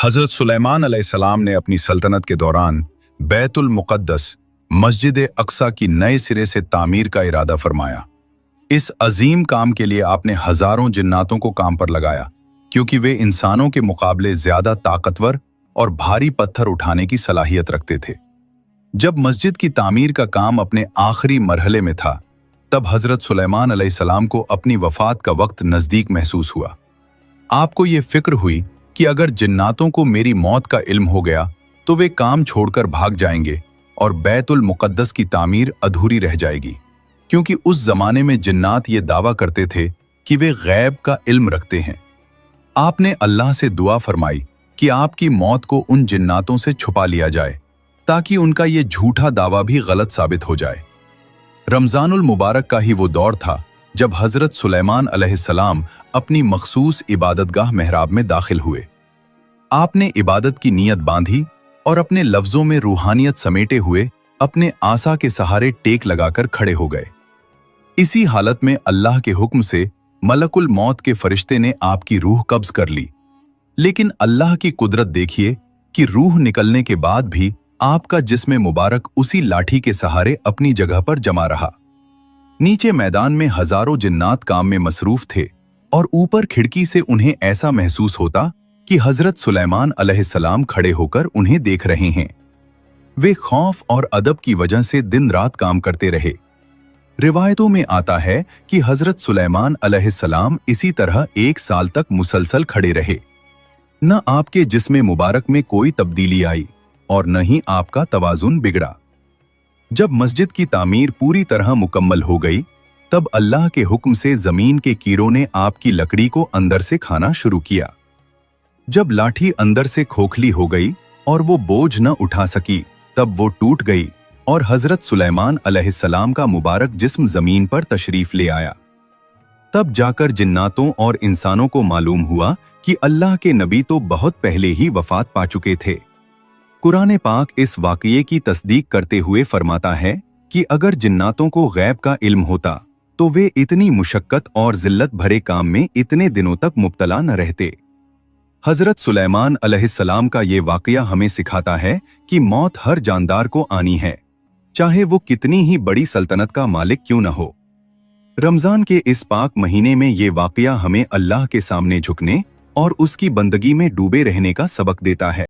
हज़रत सुलेमान अलैहिस्सलाम ने अपनी सल्तनत के दौरान बैतुल मुक़द्दस मस्जिद अक्सा की नए सिरे से तामीर का इरादा फरमाया। इस अजीम काम के लिए आपने हज़ारों जिन्नातों को काम पर लगाया, क्योंकि वे इंसानों के मुकाबले ज़्यादा ताकतवर और भारी पत्थर उठाने की सलाहियत रखते थे। जब मस्जिद की तामीर का काम अपने आखिरी मरहले में था, तब हज़रत सुलेमान अलैहिस्सलाम को अपनी वफ़ात का वक्त नज़दीक महसूस हुआ। आपको ये फिक्र हुई कि अगर जिन्नातों को मेरी मौत का इल्म हो गया तो वे काम छोड़कर भाग जाएंगे और बैतुल मुक़द्दस की तामीर अधूरी रह जाएगी, क्योंकि उस ज़माने में जिन्नात ये दावा करते थे कि वे गैब का इल्म रखते हैं। आपने अल्लाह से दुआ फरमाई कि आपकी मौत को उन जिन्नातों से छुपा लिया जाए, ताकि उनका ये झूठा दावा भी गलत साबित हो जाए। रमज़ानुल मुबारक का ही वो दौर था जब हज़रत सुलेमान अलैहिस्सलाम अपनी मखसूस इबादतगाह मेहराब में दाखिल हुए। आपने इबादत की नीयत बांधी और अपने लफ्ज़ों में रूहानियत समेटे हुए अपने आसा के सहारे टेक लगाकर खड़े हो गए। इसी हालत में अल्लाह के हुक्म से मलकुल मौत के फरिश्ते ने आपकी रूह कब्ज़ कर ली। लेकिन अल्लाह की कुदरत देखिए कि रूह निकलने के बाद भी आपका जिस्म मुबारक उसी लाठी के सहारे अपनी जगह पर जमा रहा। नीचे मैदान में हजारों जिन्नात काम में मसरूफ थे और ऊपर खिड़की से उन्हें ऐसा महसूस होता कि हजरत सुलेमान अलैहिस्सलाम खड़े होकर उन्हें देख रहे हैं। वे खौफ और अदब की वजह से दिन रात काम करते रहे। रिवायतों में आता है कि हजरत सुलेमान अलैहिस्सलाम इसी तरह 1 साल तक मुसलसल खड़े रहे। न आपके जिस्म मुबारक में कोई तब्दीली आई और न ही आपका तवाज़ुन बिगड़ा। जब मस्जिद की तामीर पूरी तरह मुकम्मल हो गई, तब अल्लाह के हुक्म से जमीन के कीड़ों ने आपकी लकड़ी को अंदर से खाना शुरू किया। जब लाठी अंदर से खोखली हो गई और वो बोझ न उठा सकी, तब वो टूट गई और हजरत सुलेमान अलैहिस्सलाम का मुबारक जिस्म जमीन पर तशरीफ ले आया। तब जाकर जिन्नातों और इंसानों को मालूम हुआ कि अल्लाह के नबी तो बहुत पहले ही वफात पा चुके थे। कुरान पाक इस वाक़ये की तस्दीक करते हुए फरमाता है कि अगर जिन्नातों को गैब का इल्म होता तो वे इतनी मुशक्कत और जिल्लत भरे काम में इतने दिनों तक मुब्तला न रहते। हजरत सुलेमान अलैहिस्सलाम का ये वाक़या हमें सिखाता है कि मौत हर जानदार को आनी है, चाहे वो कितनी ही बड़ी सल्तनत का मालिक क्यों न हो। रमज़ान के इस पाक महीने में ये वाक़या हमें अल्लाह के सामने झुकने और उसकी बंदगी में डूबे रहने का सबक देता है।